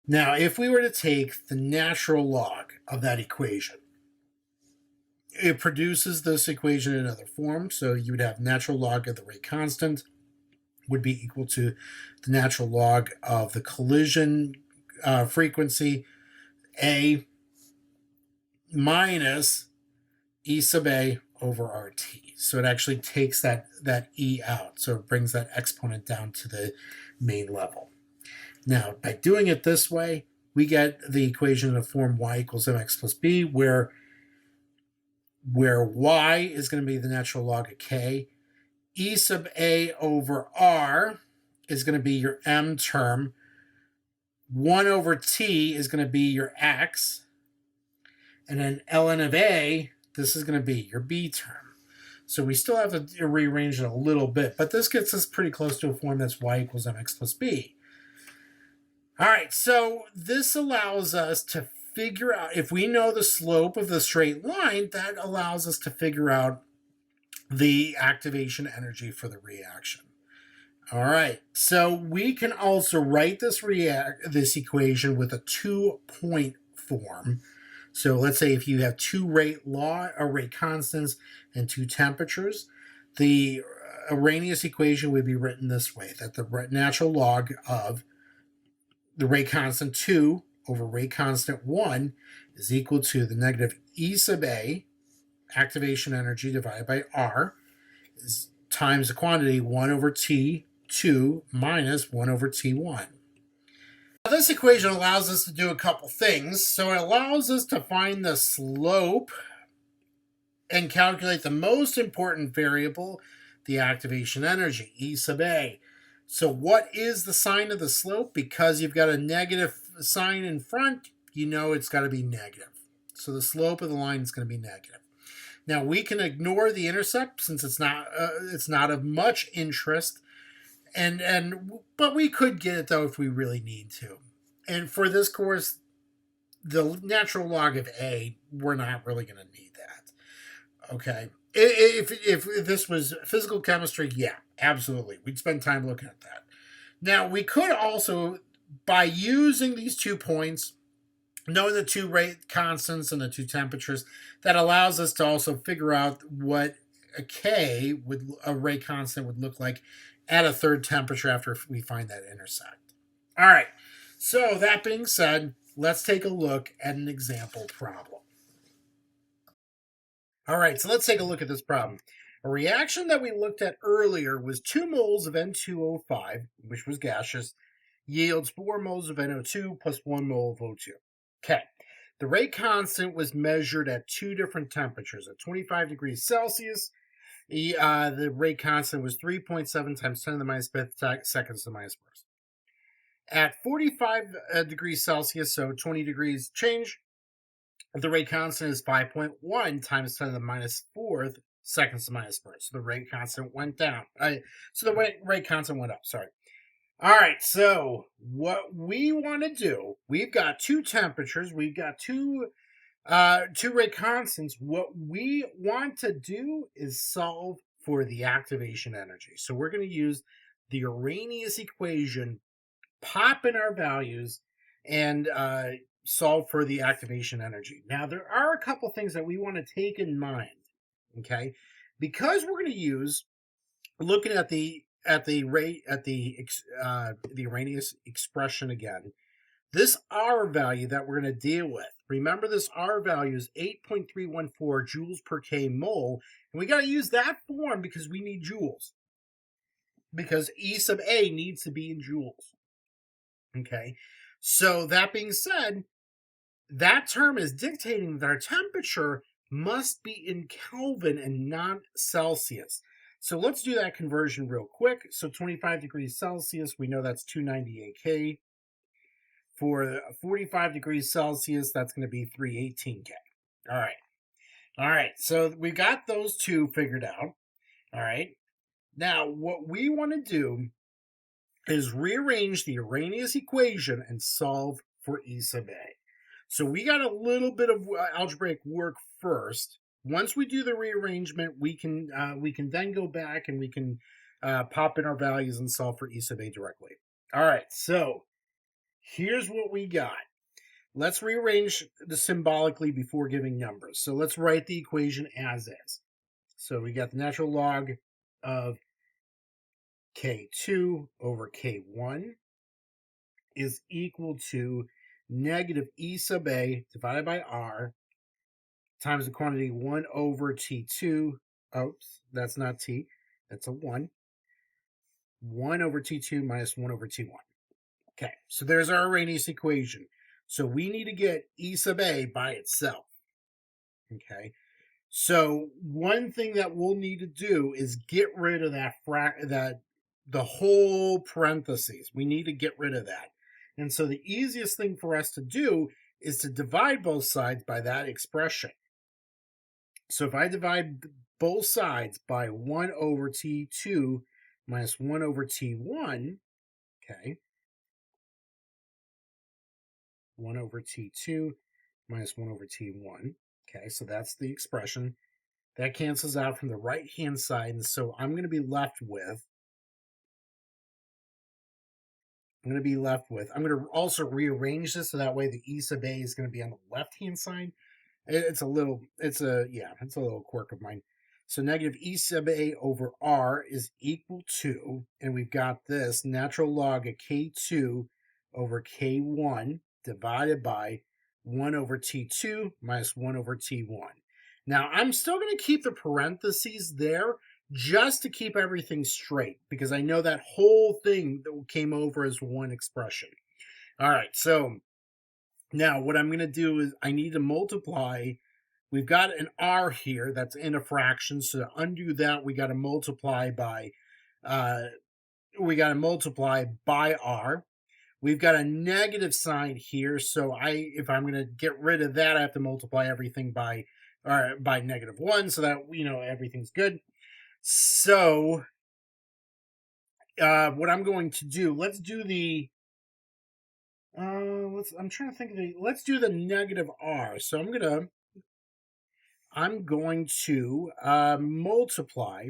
Now, if we were to take the natural log of that equation, it produces this equation in another form. So you would have natural log of the rate constant would be equal to the natural log of the collision frequency, A, minus E sub A over RT. So it actually takes that E out. So it brings that exponent down to the main level. Now, by doing it this way, we get the equation in the form y equals mx plus b, where y is going to be the natural log of k. E sub a over r is going to be your m term. 1 over t is going to be your x. And then ln of a, this is going to be your b term. So we still have to rearrange it a little bit, but this gets us pretty close to a form that's y equals mx plus b. All right, so this allows us to figure out, if we know the slope of the straight line, that allows us to figure out the activation energy for the reaction. All right, so we can also write this equation with a 2-point form. So let's say if you have two rate constants and two temperatures, the Arrhenius equation would be written this way, that the natural log of the rate constant 2 over rate constant 1 is equal to the negative E sub A, activation energy, divided by R, times the quantity 1 over T2 minus 1 over T1. Now, this equation allows us to do a couple things. So it allows us to find the slope and calculate the most important variable, the activation energy, E sub A. So what is the sign of the slope? Because you've got a negative sign in front, you know it's got to be negative. So the slope of the line is going to be negative. Now we can ignore the intercept since it's not of much interest, but we could get it though if we really need to. And for this course, the natural log of A, we're not really going to need that. Okay. If this was physical chemistry, yeah, absolutely. We'd spend time looking at that. Now, we could also, by using these 2 points, knowing the two rate constants and the two temperatures, that allows us to also figure out what a rate constant would look like at a third temperature after we find that intersect. All right. So that being said, let's take a look at an example problem. All right, so let's take a look at this problem. A reaction that we looked at earlier was 2 moles of N2O5, which was gaseous, yields 4 moles of NO2 plus 1 mole of O2. Okay, the rate constant was measured at 2 different temperatures. At 25 degrees Celsius, the rate constant was 3.7 times 10 to the minus 5th seconds to the minus first. At 45 degrees Celsius, so 20 degrees change, the rate constant is 5.1 times 10 to the minus 4th seconds to minus first. So the rate constant went down. So the rate constant went up, sorry. All right, so what we want to do, we've got 2 temperatures, we've got two rate constants. What we want to do is solve for the activation energy. So we're going to use the Arrhenius equation, pop in our values, and solve for the activation energy. Now, there are a couple things that we want to take in mind, okay? Because we're going to use, looking at the Arrhenius expression again, this R value that we're going to deal with. Remember, this R value is 8.314 joules per K mole, and we got to use that form because we need joules. Because E sub A needs to be in joules. Okay, so that being said, that term is dictating that our temperature must be in Kelvin and not Celsius. So let's do that conversion real quick. So 25 degrees Celsius, we know that's 298 K. For 45 degrees Celsius, that's going to be 318 K. All right. All right, so we got those two figured out. All right. Now, what we want to do is rearrange the Arrhenius equation and solve for E sub A. So we got a little bit of algebraic work first. Once we do the rearrangement, we can then go back and we can pop in our values and solve for E sub A directly. All right, so here's what we got. Let's rearrange the symbolically before giving numbers. So let's write the equation as is. So we got the natural log of K2 over K1 is equal to negative E sub A divided by R times the quantity 1 over T2. Oops, that's not T. That's a 1. 1 over T2 minus 1 over T1. Okay, so there's our Arrhenius equation. So we need to get E sub A by itself. Okay, so one thing that we'll need to do is get rid of that the whole parentheses. We need to get rid of that. And so the easiest thing for us to do is to divide both sides by that expression. So if I divide both sides by 1 over T2 minus 1 over T1, okay, 1 over T2 minus 1 over T1, okay, so that's the expression. That cancels out from the right-hand side, and so I'm going to be left with, I'm going to also rearrange this so that way the E sub A is going to be on the left-hand side. It's a little quirk of mine. So negative E sub A over R is equal to, and we've got this natural log of K2 over K1 divided by 1 over T2 minus 1 over T1. Now, I'm still going to keep the parentheses there just to keep everything straight, because I know that whole thing that came over as one expression. All right, so now what I'm going to do is I need to multiply. We've got an R here that's in a fraction, so to undo that, we got to multiply by R. We've got a negative sign here, so if I'm going to get rid of that, I have to multiply everything by -1, so that everything's good. So what I'm going to do, let's do the I'm trying to think of let's do the negative R. So I'm going to multiply.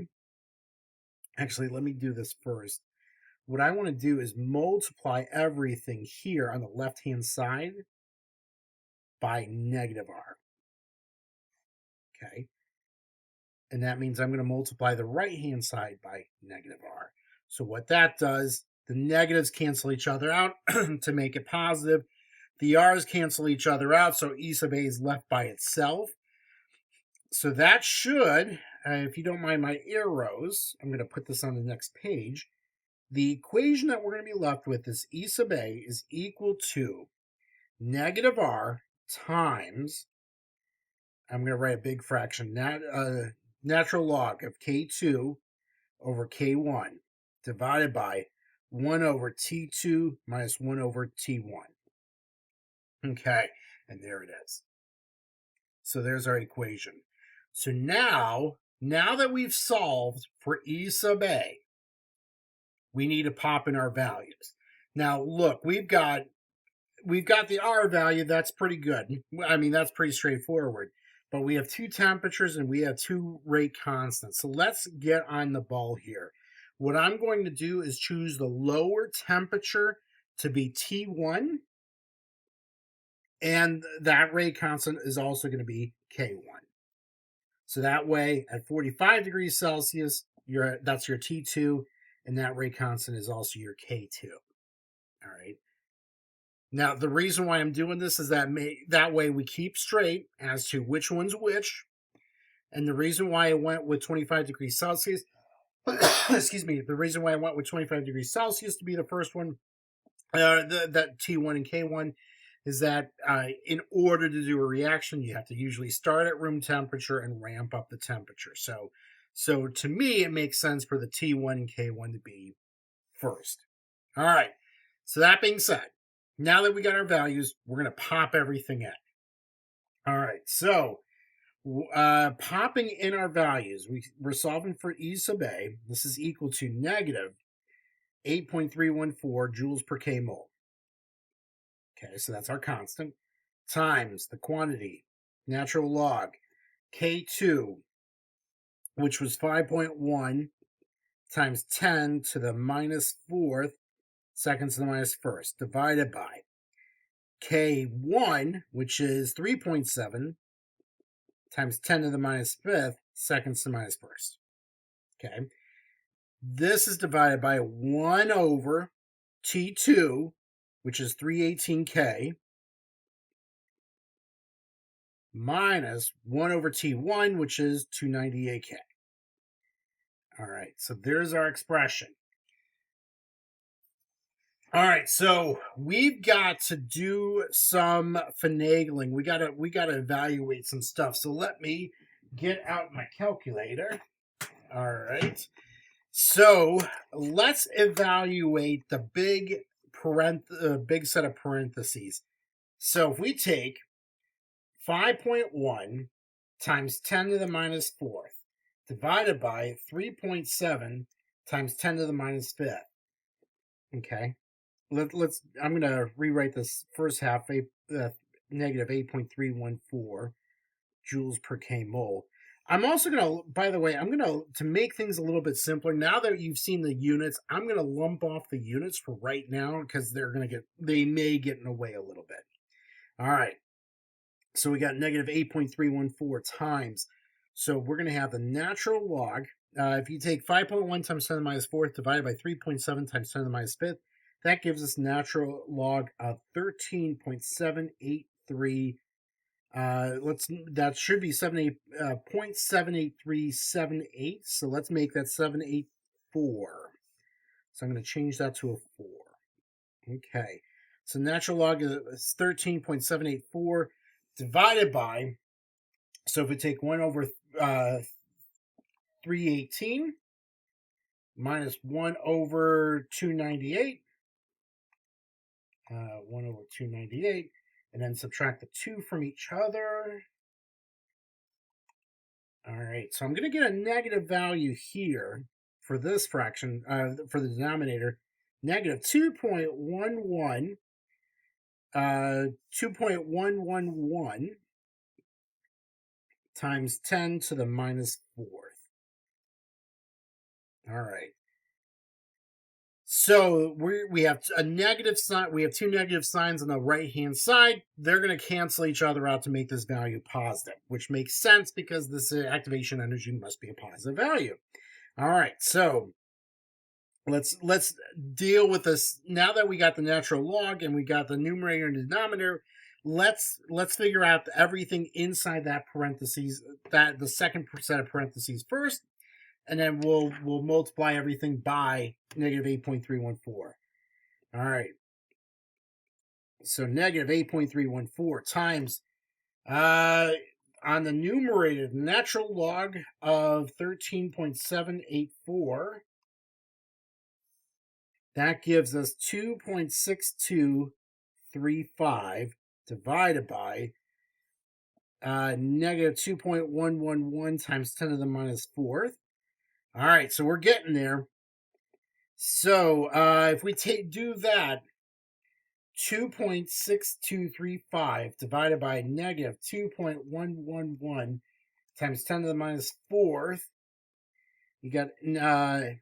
Actually, let me do this first. What I want to do is multiply everything here on the left-hand side by negative R. Okay. And that means I'm going to multiply the right-hand side by negative R. So what that does, the negatives cancel each other out to make it positive. The R's cancel each other out, so E sub A is left by itself. So that should, if you don't mind my arrows, I'm going to put this on the next page. The equation that we're going to be left with is E sub A is equal to negative R times, I'm going to write a big fraction, natural log of K2 over K1 divided by 1 over T2 minus 1 over T1. Okay, and there it is. So there's our equation. So now that we've solved for E sub A, we need to pop in our values. Now, look, we've got the R value. That's pretty good. I mean, that's pretty straightforward. But we have two temperatures and we have two rate constants. So let's get on the ball here. What I'm going to do is choose the lower temperature to be T1. And that rate constant is also going to be K1. So that way, at 45 degrees Celsius, that's your T2, and that rate constant is also your K2. All right. Now, the reason why I'm doing this is that way we keep straight as to which one's which. And the reason why I went with 25 degrees Celsius, excuse me, the reason why I went with 25 degrees Celsius to be the first one, that T1 and K1, is that in order to do a reaction, you have to usually start at room temperature and ramp up the temperature. So to me, it makes sense for the T1 and K1 to be first. All right. So that being said, now that we got our values, we're going to pop everything in. All right. So popping in our values, we're solving for E sub A. This is equal to negative 8.314 joules per k mole. Okay, so that's our constant, times the quantity, natural log, K2, which was 5.1 times 10 to the minus fourth seconds to the minus first, divided by K1, which is 3.7 times 10 to the minus fifth seconds to the minus first. Okay. This is divided by 1 over T2, which is 318K, minus 1 over T1, which is 298K. All right, so there's our expression. All right, so we've got to do some finagling. We gotta evaluate some stuff. So let me get out my calculator. All right. So let's evaluate the big set of parentheses. So if we take 5.1 times 10 to the minus fourth divided by 3.7 times 10 to the minus fifth. Okay. I'm going to rewrite this first half, negative 8.314 joules per K mole. I'm also going to, by the way, to make things a little bit simpler, now that you've seen the units, I'm going to lump off the units for right now because they may get in the way a little bit. All right. So we got negative 8.314 times. So we're going to have the natural log. If you take 5.1 times 10 to the minus fourth divided by 3.7 times 10 to the minus fifth, that gives us natural log of 13.783. That should be 0.78378. So let's make that 784. So I'm going to change that to a 4. Okay. So natural log is 13.784 divided by, so if we take 1 over 318 minus 1 over 298, 1 over 298, and then subtract the 2 from each other. All right, so I'm going to get a negative value here for this fraction, for the denominator, negative 2.11, 2.111 times 10 to the minus fourth. All right. So we have a negative sign. We have two negative signs on the right-hand side. They're going to cancel each other out to make this value positive, which makes sense because this activation energy must be a positive value. All right, so let's deal with this. Now that we got the natural log and we got the numerator and denominator, let's figure out everything inside that parentheses, that the second set of parentheses first. And then we'll multiply everything by negative 8.314. All right. So negative 8.314 times, on the numerator, the natural log of 13.784. That gives us 2.6235 divided by negative 2.111 times 10 to the minus fourth. All right, so we're getting there. So if we do that, 2.6235 divided by negative 2.111 times 10 to the minus fourth, you got, let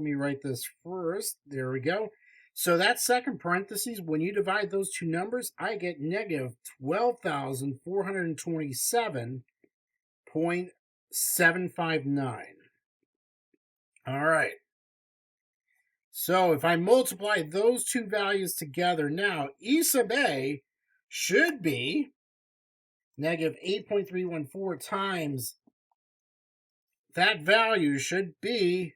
me write this first. There we go. So that second parentheses, when you divide those two numbers, I get negative 12,427.759. All right. So if I multiply those two values together now, E sub A should be negative 8.314 times that value should be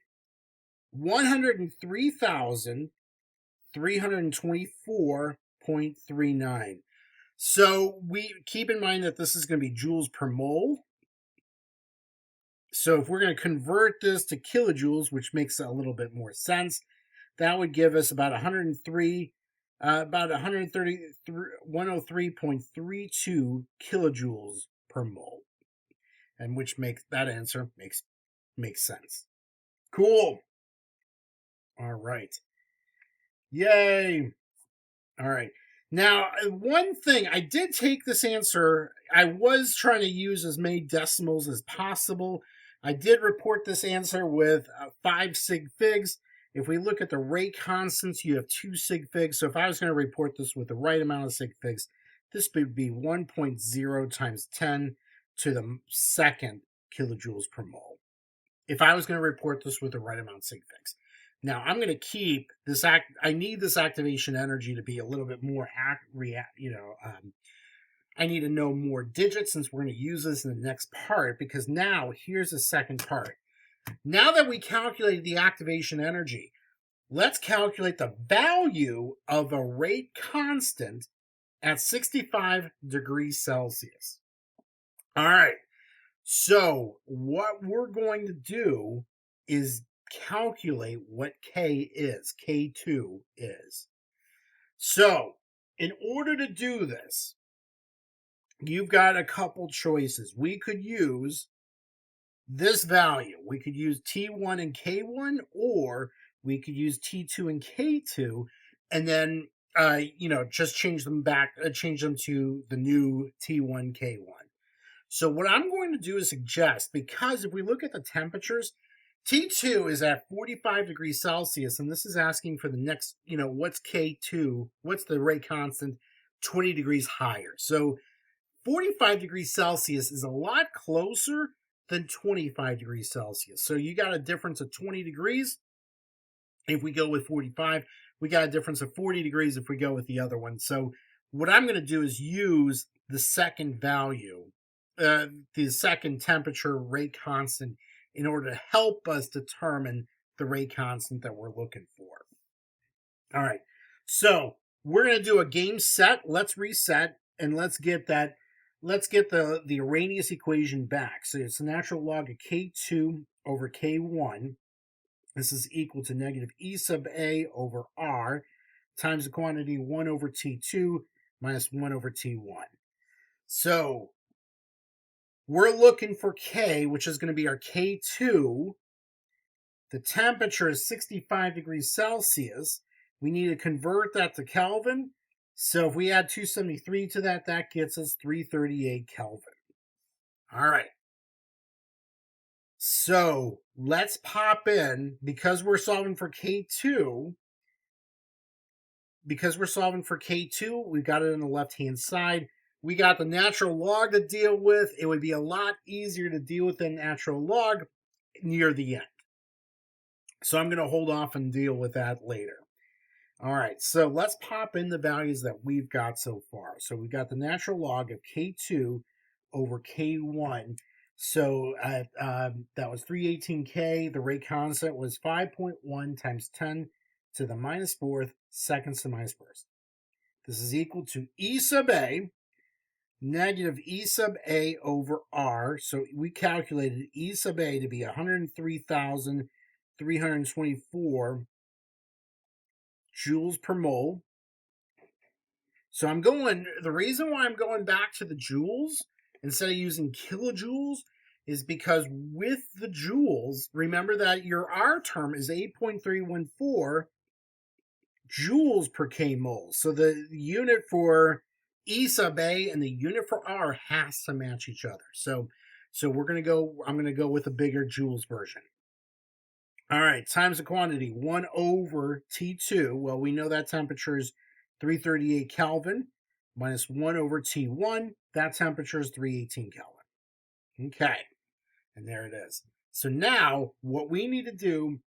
103,324.39. So we keep in mind that this is going to be joules per mole. So if we're going to convert this to kilojoules, which makes a little bit more sense, that would give us about 103.32 kilojoules per mole, and which makes that answer makes sense. Cool. All right. Yay. All right. Now, one thing, I did take this answer, I was trying to use as many decimals as possible. I did report this answer with 5 sig figs, If we look at the rate constants, you have 2 sig figs. So if I was going to report this with the right amount of sig figs, this would be 1.0 times 10 to the second kilojoules per mole. If I was going to report this with the right amount of sig figs. Now I'm going to keep this I need this activation energy to be a little bit more I need to know more digits since we're going to use this in the next part, because now here's the second part. Now that we calculated the activation energy, let's calculate the value of a rate constant at 65 degrees Celsius. All right. So what we're going to do is calculate what K is, K2 is. So in order to do this, you've got a couple choices. We could use this value. We could use T1 and K1, or we could use T2 and K2, and then just change them to the new T1, K1. So what I'm going to do is suggest, because if we look at the temperatures, T2 is at 45 degrees Celsius, and this is asking for the next, what's K2, what's the rate constant, 20 degrees higher. So 45 degrees Celsius is a lot closer than 25 degrees Celsius. So you got a difference of 20 degrees if we go with 45. We got a difference of 40 degrees if we go with the other one. So what I'm going to do is use the second value, the second temperature rate constant, in order to help us determine the rate constant that we're looking for. All right. So we're going to do a game set. Let's reset and let's get the Arrhenius equation back. So it's the natural log of K2 over K1. This is equal to negative E sub A over R times the quantity 1 over T2 minus 1 over T1. So we're looking for K, which is going to be our K2. The temperature is 65 degrees Celsius. We need to convert that to Kelvin. So if we add 273 to that, that gets us 338 Kelvin. All right. So let's pop in, because we're solving for K2, we've got it on the left-hand side. We got the natural log to deal with. It would be a lot easier to deal with the natural log near the end. So I'm going to hold off and deal with that later. All right, so let's pop in the values that we've got so far. So we've got the natural log of K2 over K1. So that was 318K. The rate constant was 5.1 times 10 to the minus fourth seconds to minus first. This is equal to E sub A, negative E sub A over R. So we calculated E sub A to be 103,324 joules per mole. So the reason why I'm going back to the joules instead of using kilojoules is because with the joules, remember that your R term is 8.314 joules per k mole. So the unit for E sub A and the unit for R has to match each other. So I'm going to go with a bigger joules version. All right, times the quantity, 1 over T2. Well, we know that temperature is 338 Kelvin, minus 1 over T1. That temperature is 318 Kelvin. Okay, and there it is. So now what we need to do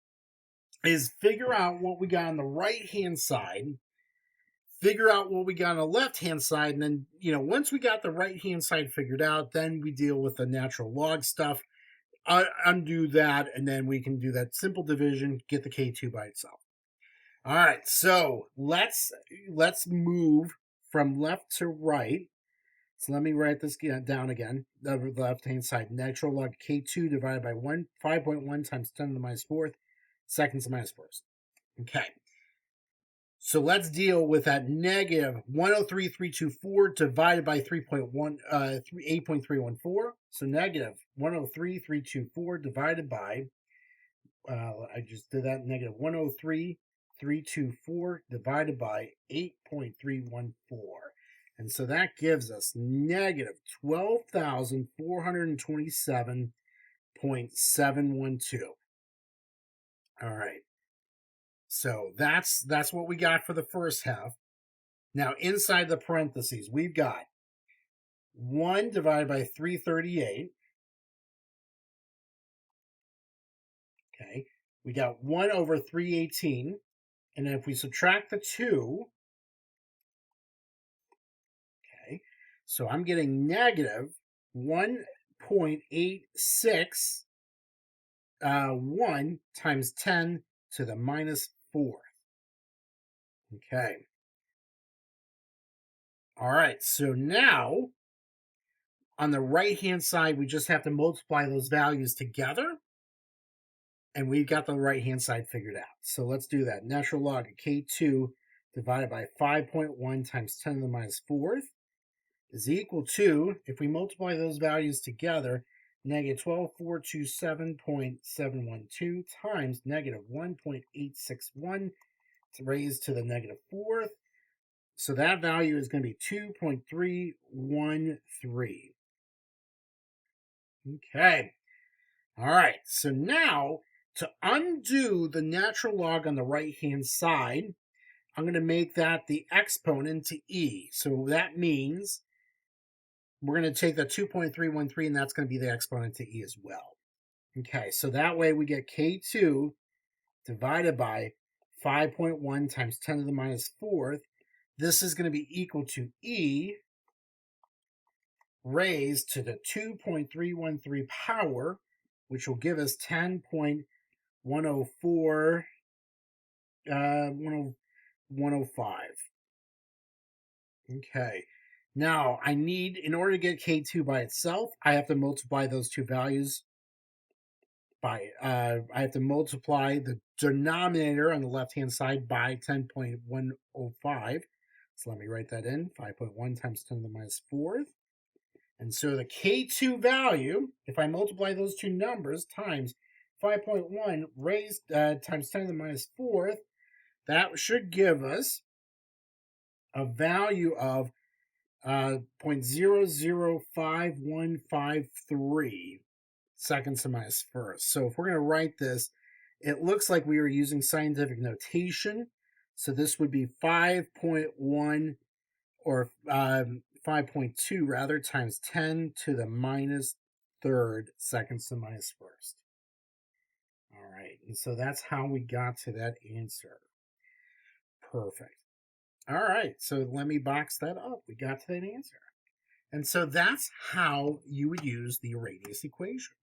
is figure out what we got on the right-hand side, figure out what we got on the left-hand side, and then, once we got the right-hand side figured out, then we deal with the natural log stuff. Undo that, and then we can do that simple division, get the K2 by itself. All right, so let's move from left to right. So let me write this down again. The left-hand side, natural log K2 divided by 5.1 times 10 to the minus fourth seconds to minus first. Okay. So let's deal with that negative 103,324 divided by 8.314. So negative 103,324 divided by, I just did that, negative 103,324 divided by 8.314. And so that gives us negative 12,427.712. All right. So that's what we got for the first half. Now, inside the parentheses, we've got 1 divided by 338. Okay. We got 1 over 318. And then if we subtract the 2, okay, so I'm getting negative 1.86 1 times 10 to the minus 4. Okay. All right, so now on the right-hand side, we just have to multiply those values together, and we've got the right-hand side figured out. So let's do that. Natural log of K2 divided by 5.1 times 10 to the minus 4th is equal to, if we multiply those values together, negative 12427.712 times negative 1.861 raised to the negative 4th. So that value is going to be 2.313. Okay. All right. So now to undo the natural log on the right-hand side, I'm going to make that the exponent to e. So that means we're going to take the 2.313, and that's going to be the exponent to e as well. Okay. So that way we get K2 divided by 5.1 times 10 to the minus 4th. This is going to be equal to e raised to the 2.313 power, which will give us 10.104, 105. Okay. Now, in order to get K2 by itself, I have to multiply those two values by, I have to multiply the denominator on the left-hand side by 10.105. So let me write that in, 5.1 times 10 to the minus 4th. And so the K2 value, if I multiply those two numbers times 5.1 raised times 10 to the minus 4th, that should give us a value of 0.005153 seconds to minus first. So if we're going to write this, it looks like we were using scientific notation. So this would be 5.1 or 5.2 rather times 10 to the minus third seconds to minus first. All right, and so that's how we got to that answer. Perfect. All right, so let me box that up. We got to that answer. And so that's how you would use the Arrhenius equation.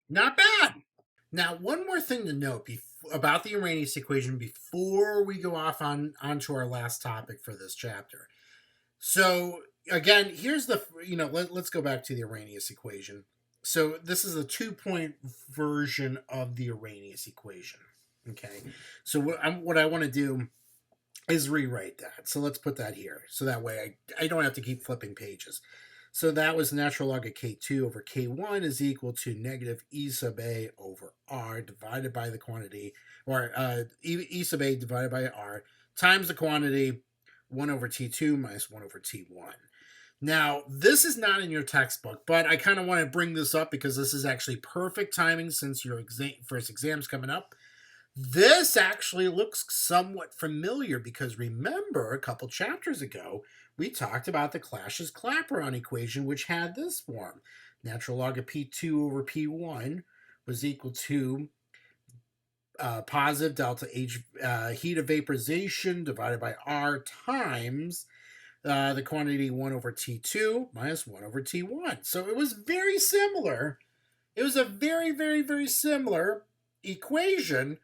Not bad. Now, one more thing to note about the Arrhenius equation before we go off onto our last topic for this chapter. So again, here's let's go back to the Arrhenius equation. So this is a 2-point version of the Arrhenius equation. Okay. So what I want to do is rewrite that. So let's put that here. So that way I don't have to keep flipping pages. So that was natural log of K2 over K1 is equal to negative E sub A over R divided by the quantity, or E sub A divided by R times the quantity 1 over T2 minus 1 over T1. Now, this is not in your textbook, but I kind of want to bring this up because this is actually perfect timing since your first exam's coming up. This actually looks somewhat familiar because remember, a couple chapters ago, we talked about the Clausius-Clayperon equation, which had this form. Natural log of P2 over P1 was equal to positive delta H heat of vaporization divided by R times the quantity 1 over T2 minus 1 over T1. So it was very similar. It was a very, very, very similar equation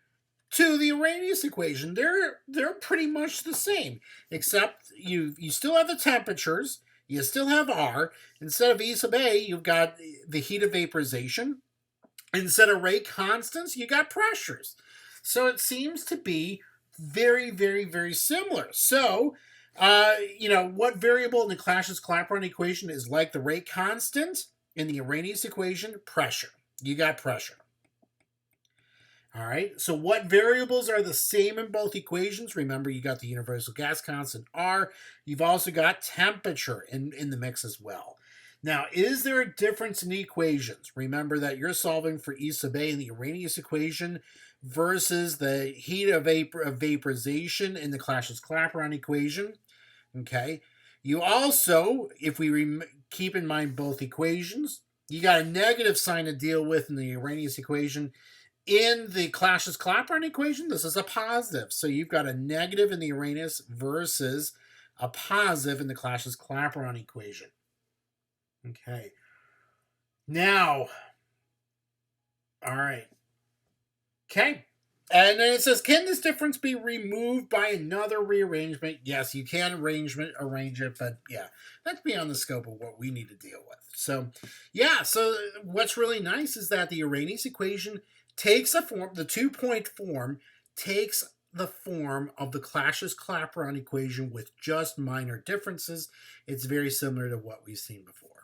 to the Arrhenius equation. They're pretty much the same, except you still have the temperatures, you still have R. Instead of E sub A, you've got the heat of vaporization. Instead of rate constants, you got pressures. So it seems to be very, very, very similar. So, what variable in the Clausius-Clayperon equation is like the rate constant in the Arrhenius equation? Pressure. You got pressure. All right, so what variables are the same in both equations? Remember, you got the universal gas constant R. You've also got temperature in the mix as well. Now, is there a difference in the equations? Remember that you're solving for E sub A in the Arrhenius equation, versus the heat of vaporization in the Clausius-Clapeyron equation. Okay. You also, if we keep in mind both equations, you got a negative sign to deal with in the Arrhenius equation. In the Clausius-Clapeyron equation, this is a positive. So you've got a negative in the Arrhenius versus a positive in the Clausius-Clapeyron equation. Okay. Now, all right. Okay. And then it says, can this difference be removed by another rearrangement? Yes, you can arrange it, but yeah, that's beyond the scope of what we need to deal with. So, yeah, so what's really nice is that the Arrhenius equation takes a form, the 2-point form takes the form of the Clausius-Clapeyron equation with just minor differences. It's very similar to what we've seen before.